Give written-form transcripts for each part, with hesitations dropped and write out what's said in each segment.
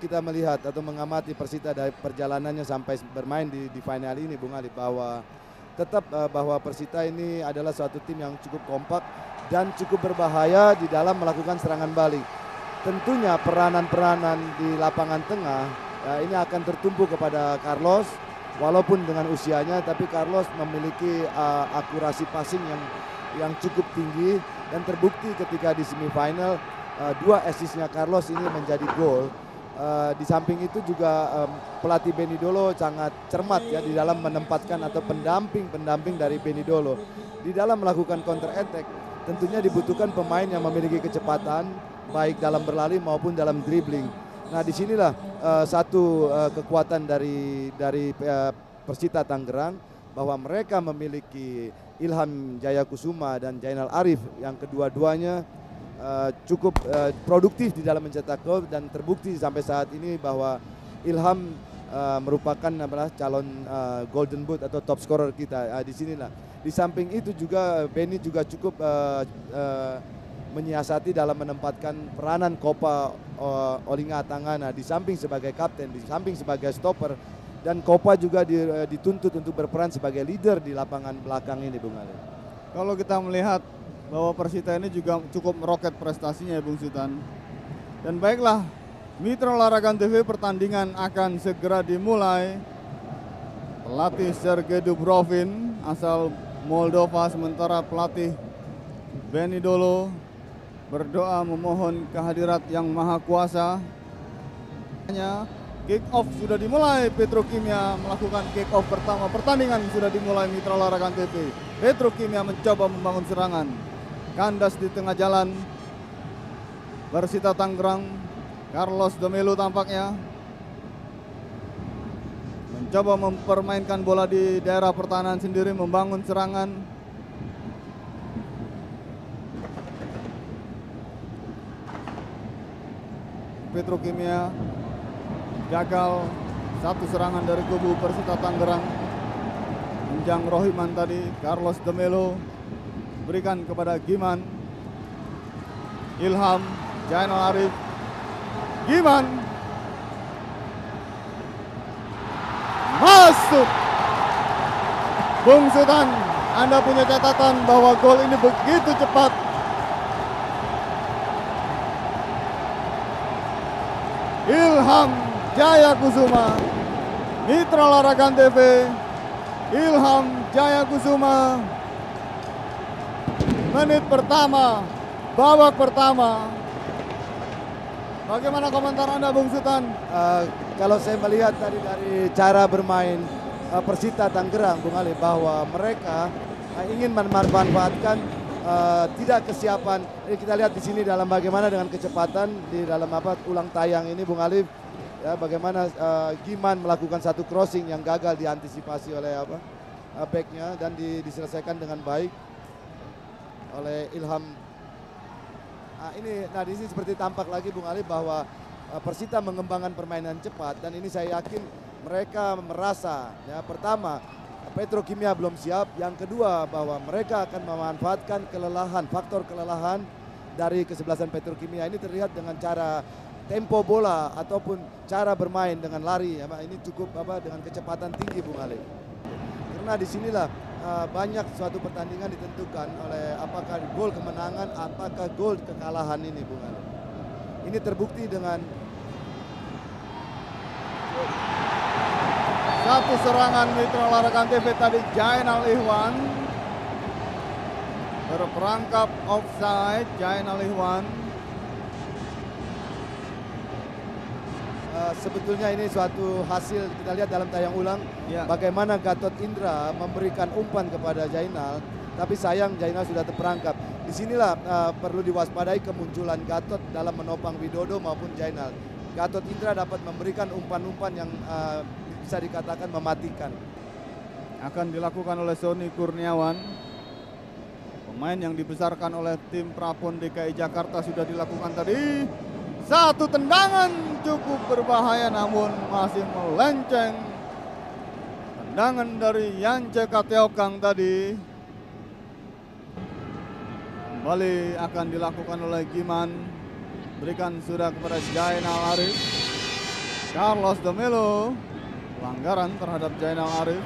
Kita melihat atau mengamati Persita dari perjalanannya sampai bermain di final ini, Bung Ali, bahwa tetap bahwa Persita ini adalah suatu tim yang cukup kompak dan cukup berbahaya di dalam melakukan serangan balik. Tentunya peranan-peranan di lapangan tengah ini akan tertumpu kepada Carlos, walaupun dengan usianya, tapi Carlos memiliki akurasi passing yang cukup tinggi dan terbukti ketika di semifinal 2 assist-nya Carlos ini menjadi gol. Di samping itu juga pelatih Benidolo sangat cermat ya di dalam menempatkan atau pendamping dari Benidolo di dalam melakukan counter attack. Tentunya dibutuhkan pemain yang memiliki kecepatan baik dalam berlari maupun dalam dribbling. Nah, disinilah satu kekuatan dari Persita Tangerang, bahwa mereka memiliki Ilham Jayakusuma dan Jainal Arif yang kedua-duanya cukup produktif di dalam mencetak gol, dan terbukti sampai saat ini bahwa Ilham merupakan calon Golden Boot atau top scorer kita di sinilah. Di samping itu juga Benny juga cukup menyiasati dalam menempatkan peranan Kopa Olinga Tangana di samping sebagai kapten, di samping sebagai stopper, dan Kopa juga dituntut untuk berperan sebagai leader di lapangan belakang ini, Bung Ali. Kalau kita melihat bahwa Persita ini juga cukup meroket prestasinya ya Bung Sultan. Dan baiklah, Mitra Olahraga TV, pertandingan akan segera dimulai. Pelatih Sergei Dubrovin asal Moldova, sementara pelatih Benidolo berdoa memohon kehadirat yang maha kuasa. Kick off sudah dimulai, Petrokimia melakukan kick off pertama. Pertandingan sudah dimulai, Mitra Olahraga TV. Petrokimia mencoba membangun serangan. Kandas di tengah jalan Persita Tangerang, Carlos Domelo tampaknya mencoba mempermainkan bola di daerah pertahanan sendiri, membangun serangan. Petrokimia gagal satu serangan dari kubu Persita Tangerang. Menjang Rohiman tadi, Carlos Domelo berikan kepada Giman, Ilham, Jainal Arif, Giman, masuk. Bung Sultan, Anda punya catatan bahwa gol ini begitu cepat. Ilham Jayakusuma, Mitra Olahraga TV, Ilham Jayakusuma. Menit pertama, babak pertama. Bagaimana komentar Anda, Bung Sultan? Kalau saya melihat tadi dari cara bermain Persita Tangerang, Bung Ali, bahwa mereka ingin memanfaatkan tidak kesiapan. Ini kita lihat di sini dalam bagaimana dengan kecepatan di dalam ulang tayang ini, Bung Ali, ya, bagaimana Giman melakukan satu crossing yang gagal diantisipasi oleh backnya dan diselesaikan dengan baik oleh Ilham. Nah, di sini seperti tampak lagi, Bung Ali, bahwa Persita mengembangkan permainan cepat, dan ini saya yakin mereka merasa, ya, pertama Petrokimia belum siap, yang kedua bahwa mereka akan memanfaatkan faktor kelelahan dari kesebelasan Petrokimia. Ini terlihat dengan cara tempo bola ataupun cara bermain dengan lari, ya, ini cukup dengan kecepatan tinggi, Bung Ali. Karena disinilah banyak suatu pertandingan ditentukan oleh apakah gol kemenangan, apakah gol kekalahan ini, Bung Ali. Ini terbukti dengan satu serangan Mitra Olahraga TV tadi, Jainal Ihwan berperangkap offside. Jainal Ihwan, sebetulnya ini suatu hasil, kita lihat dalam tayang ulang ya, bagaimana Gatot Indra memberikan umpan kepada Jainal, tapi sayang Jainal sudah terperangkap. Disinilah perlu diwaspadai kemunculan Gatot dalam menopang Widodo maupun Jainal. Gatot Indra dapat memberikan umpan-umpan yang bisa dikatakan mematikan. akan dilakukan oleh Sony Kurniawan, pemain yang dibesarkan oleh tim Prapon DKI Jakarta. Sudah dilakukan tadi satu tendangan cukup berbahaya, namun masih melenceng. Tendangan dari Yance Kateokang tadi kembali akan dilakukan oleh Giman. Berikan sudah kepada Jainal Arif. Carlos de Melo, pelanggaran terhadap Jainal Arif.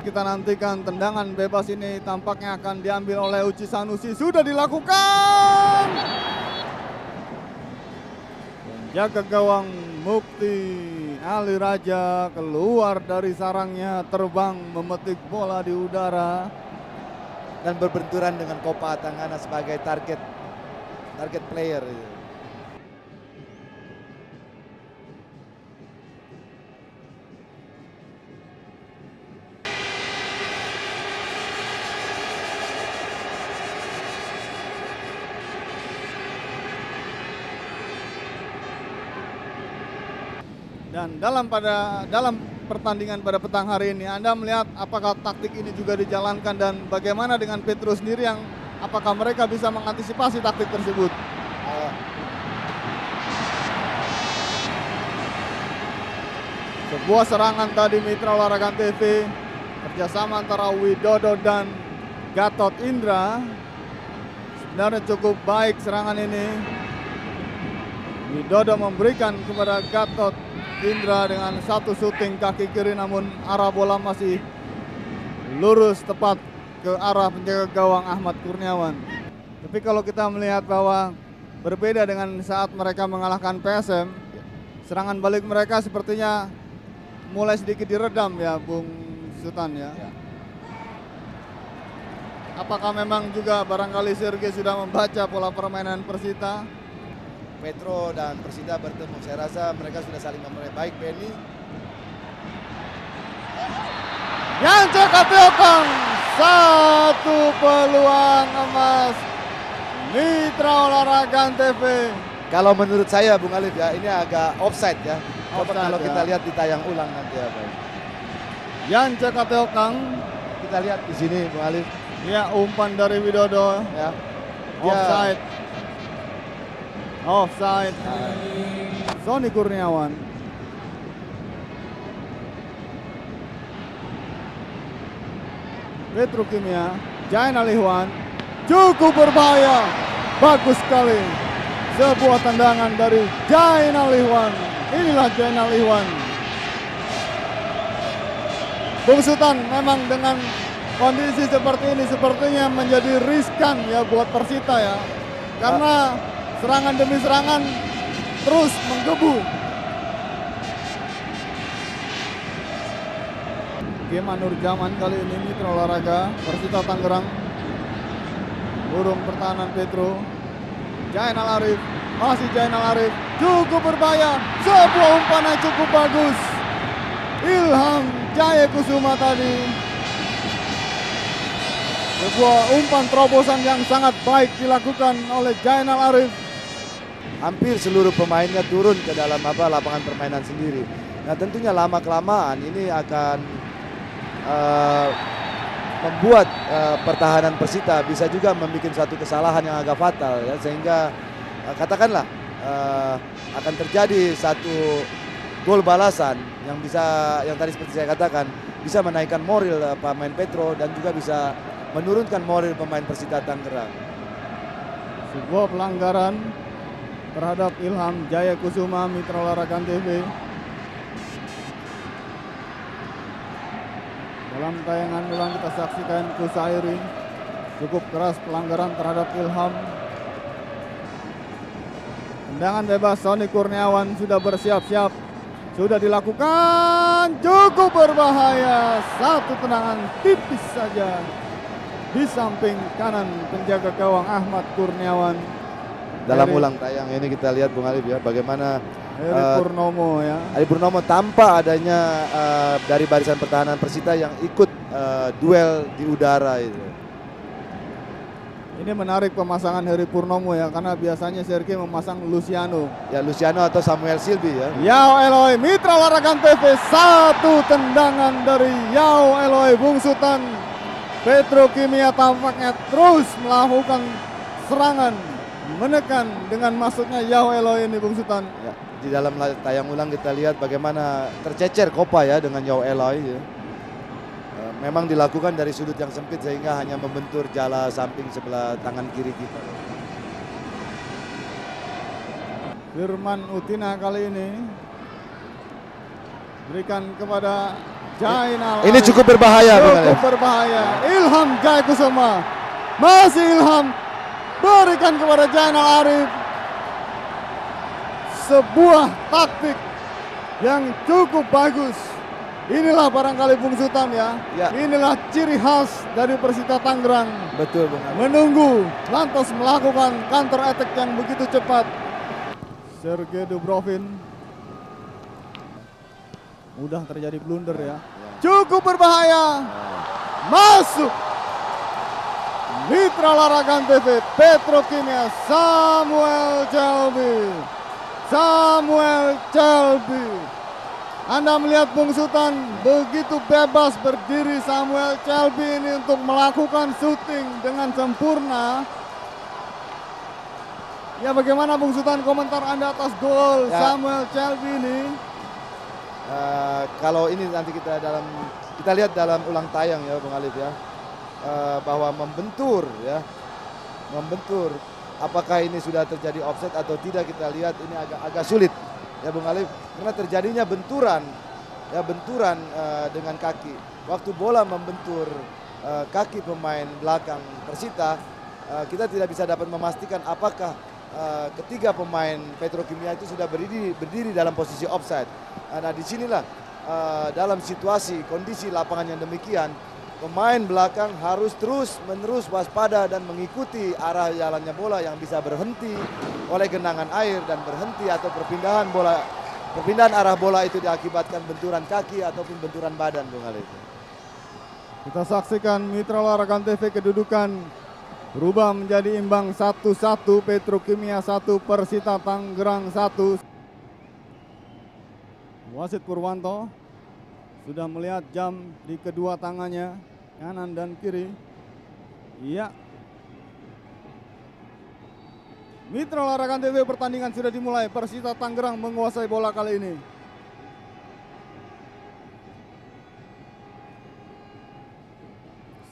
Kita nantikan tendangan bebas ini tampaknya akan diambil oleh Uci Sanusi. Sudah dilakukan. Penjaga gawang Mukti Ali Raja keluar dari sarangnya, terbang memetik bola di udara dan berbenturan dengan Kopa Tangana sebagai target player. Dan dalam pertandingan pada petang hari ini, Anda melihat apakah taktik ini juga dijalankan dan bagaimana dengan Petro sendiri, yang apakah mereka bisa mengantisipasi taktik tersebut? Sebuah serangan tadi Mitra Olahraga TV, kerjasama antara Widodo dan Gatot Indra. Sebenarnya cukup baik serangan ini. Widodo memberikan kepada Gatot Indra dengan satu syuting kaki kiri, namun arah bola masih lurus tepat ke arah penjaga gawang Ahmad Kurniawan. Tapi kalau kita melihat bahwa berbeda dengan saat mereka mengalahkan PSM, serangan balik mereka sepertinya mulai sedikit diredam ya Bung Sultan ya. Apakah memang juga barangkali Sergei sudah membaca pola permainan Persita? Petro dan Persita bertemu, saya rasa mereka sudah saling memulai baik. Benny yang cekatkan satu peluang emas Mitra Olahraga TV. Kalau menurut saya Bung Alif ya, ini agak offside ya. Coba kalau ya. kita lihat di tayang ulang nanti apa. Yang cekatkan, kita lihat di sini Bung Alif. Ya, umpan dari Widodo Ya. Offside. Offside. Sony Kurniawan. Petrokimia, Jainal Ihwan, cukup berbahaya. Bagus sekali. Sebuah tendangan dari Jainal Ihwan. Inilah Jainal Ihwan. Bung Sultan, memang dengan kondisi seperti ini sepertinya menjadi riskan ya buat Persita ya. Karena serangan demi serangan terus menggebu. Game Anur Zaman kali ini Mitra Olahraga Persita Tangerang. Burung pertahanan Petro. Jainal Arif, masih Jainal Arif, cukup berbahaya. Sebuah umpan yang cukup bagus. Ilham Jaya Kusuma tadi. Sebuah umpan terobosan yang sangat baik dilakukan oleh Jainal Arif. Hampir seluruh pemainnya turun ke dalam lapangan permainan sendiri. Nah tentunya lama-kelamaan ini akan membuat pertahanan Persita bisa juga membuat satu kesalahan yang agak fatal ya, sehingga katakanlah akan terjadi satu gol balasan yang tadi seperti saya katakan bisa menaikkan moral pemain Petro dan juga bisa menurunkan moral pemain Persita Tangerang. Sebuah pelanggaran terhadap Ilham Jaya Kusuma Mitra Olahraga TV. Dalam tayangan ulang kita saksikan Kusairi, cukup keras pelanggaran terhadap Ilham. Tendangan bebas Sony Kurniawan sudah bersiap-siap, sudah dilakukan, cukup berbahaya. Satu tendangan tipis saja di samping kanan penjaga gawang Ahmad Kurniawan. Dalam ulang tayang ini kita lihat Bung Alif ya, bagaimana Heri Purnomo ya. Heri Purnomo tanpa adanya dari barisan pertahanan Persita yang ikut duel di udara itu. Ini menarik pemasangan Heri Purnomo ya, karena biasanya Sergei memasang Luciano. Ya Luciano atau Samuel Silby ya. Yao Eloy, Mitra Olahraga TV, satu tendangan dari Yao Eloy. Bung Sultan, Petrokimia tampaknya terus melakukan serangan, menekan dengan masuknya Yao Eloy ini Bung Sultan. Ya, di dalam tayang ulang kita lihat bagaimana tercecer Kopa ya dengan Yao Eloy ya. Memang dilakukan dari sudut yang sempit sehingga hanya membentur jala samping sebelah tangan kiri kita. Firman Utina kali ini berikan kepada Jainal Ini Arif. cukup berbahaya, Bung Cukup Alif. berbahaya. Ilham Jayakusuma. Masih Ilham. Berikan kepada Jainal Arif. Sebuah taktik yang cukup bagus. Inilah barangkali Bung Sultan ya. Ya. Inilah ciri khas dari Persita Tangerang. Betul, Bung Alif. Menunggu, lantas melakukan counter attack yang begitu cepat. Sergei Dubrovin. Mudah terjadi blunder ya. Cukup berbahaya. Masuk. Mitra Larangan TV, Petrokimia, Samuel Chelby. Samuel Chelby. Anda melihat Bung Sultan begitu bebas berdiri Samuel Chelby ini untuk melakukan syuting dengan sempurna. Ya, bagaimana Bung Sultan komentar Anda atas gol Ya. Samuel Chelby ini? Kalau ini nanti kita lihat dalam ulang tayang ya, Bung Alif ya, bahwa membentur ya, membentur. Apakah ini sudah terjadi offset atau tidak, kita lihat ini agak sulit ya, Bung Alif, karena terjadinya benturan ya, benturan dengan kaki. Waktu bola membentur kaki pemain belakang Persita, kita tidak bisa dapat memastikan apakah ketiga pemain Petrokimia itu sudah berdiri dalam posisi offside. Nah, disinilah dalam situasi kondisi lapangan yang demikian, pemain belakang harus terus-menerus waspada dan mengikuti arah jalannya bola yang bisa berhenti oleh genangan air dan berhenti atau perpindahan arah bola itu diakibatkan benturan kaki ataupun benturan badan, Bung Ali. Kita saksikan Mitra Larangan TV kedudukan berubah menjadi imbang 1-1, Petrokimia 1, Persita Tangerang 1. Wasit Purwanto sudah melihat jam di kedua tangannya, kanan dan kiri. Iya. Mitra Larangan TV, pertandingan sudah dimulai. Persita Tangerang menguasai bola kali ini.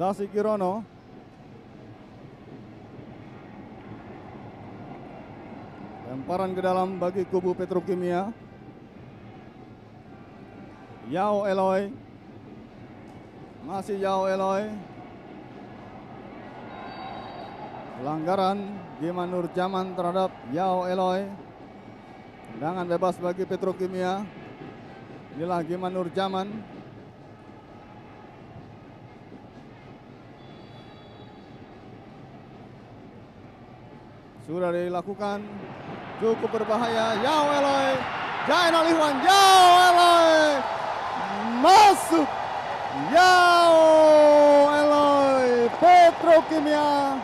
Sasi Kirono. Lemparan ke dalam bagi kubu Petrokimia. Yao Eloy. Masih Yao Eloy. Pelanggaran Giman Nurjaman terhadap Yao Eloy. Tendangan bebas bagi Petrokimia. Inilah Giman Nurjaman. Sudah dilakukan, cukup berbahaya. Yao Eloy, Jainal Ihwan, Yao Eloy masuk. Yao Eloy, Petrokimia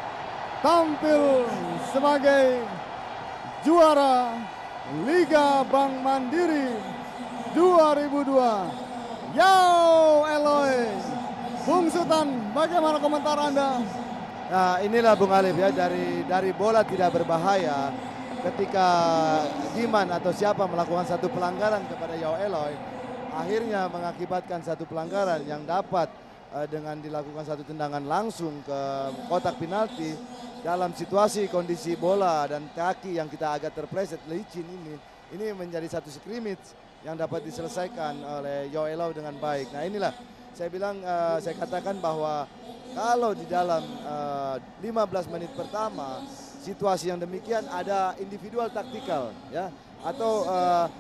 tampil sebagai juara Liga Bank Mandiri 2002. Yao Eloy. Bung Sultan, bagaimana komentar Anda? Nah, inilah Bung Alif ya, dari bola tidak berbahaya ketika Giman atau siapa melakukan satu pelanggaran kepada Yao Eloy, akhirnya mengakibatkan satu pelanggaran yang dapat dengan dilakukan satu tendangan langsung ke kotak penalti dalam situasi kondisi bola dan kaki yang kita agak terpleset licin ini menjadi satu scrimmage yang dapat diselesaikan oleh Yao Eloy dengan baik. Nah, inilah saya bilang, saya katakan bahwa kalau di dalam 15 menit pertama situasi yang demikian ada individual taktikal ya, atau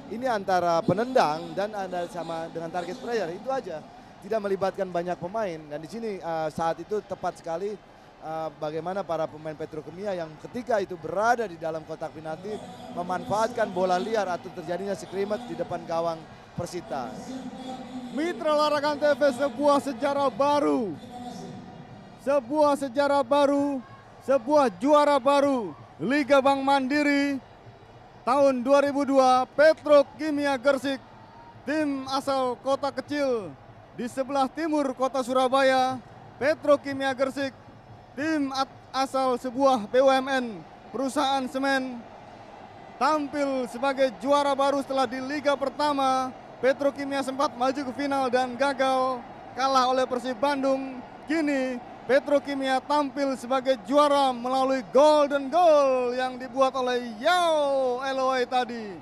ini antara penendang dan ada sama dengan target player, itu aja, tidak melibatkan banyak pemain. Dan di sini saat itu tepat sekali bagaimana para pemain Petrokimia yang ketika itu berada di dalam kotak penalti memanfaatkan bola liar atau terjadinya scrimmage di depan gawang Persita. Mitra Larangan TV, sebuah sejarah baru. Sebuah sejarah baru, sebuah juara baru Liga Bank Mandiri tahun 2002. Petrokimia Gersik, tim asal kota kecil di sebelah timur kota Surabaya. Petrokimia Gersik, tim asal sebuah BUMN, perusahaan semen, tampil sebagai juara baru setelah di Liga pertama. Petrokimia sempat maju ke final dan gagal, kalah oleh Persib Bandung. Kini Petrokimia tampil sebagai juara melalui golden goal yang dibuat oleh Yao Eloy tadi.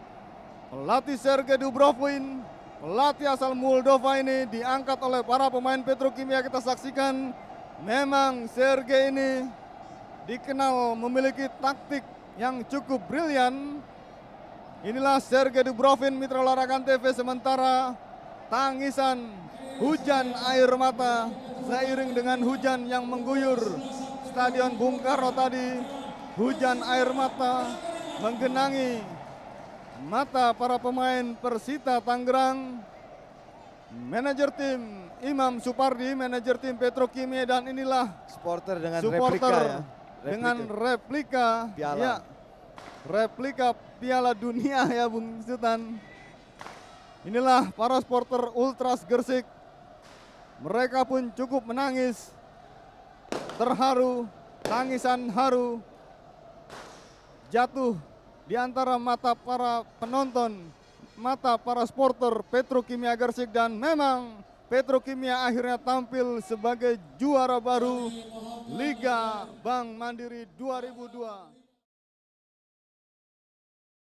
Pelatih Sergei Dubrovin, pelatih asal Moldova ini diangkat oleh para pemain Petrokimia. Kita saksikan memang Sergei ini dikenal memiliki taktik yang cukup brilian. Inilah Sergei Dubrovin, Mitra Olahraga TV. Sementara tangisan hujan air mata seiring dengan hujan yang mengguyur Stadion Bung Karno tadi. Hujan air mata menggenangi mata para pemain Persita Tangerang. Manajer tim Imam Supardi, manajer tim Petrokimia, dan inilah Supporter dengan supporter replika ya. dengan replika Piala. ya, replika Piala Dunia ya Bung Sultan. Inilah para supporter Ultras Gersik. Mereka pun cukup menangis, terharu, tangisan haru jatuh di antara mata para penonton, mata para supporter Petrokimia Gersik, dan memang Petrokimia akhirnya tampil sebagai juara baru Liga Bank Mandiri 2002.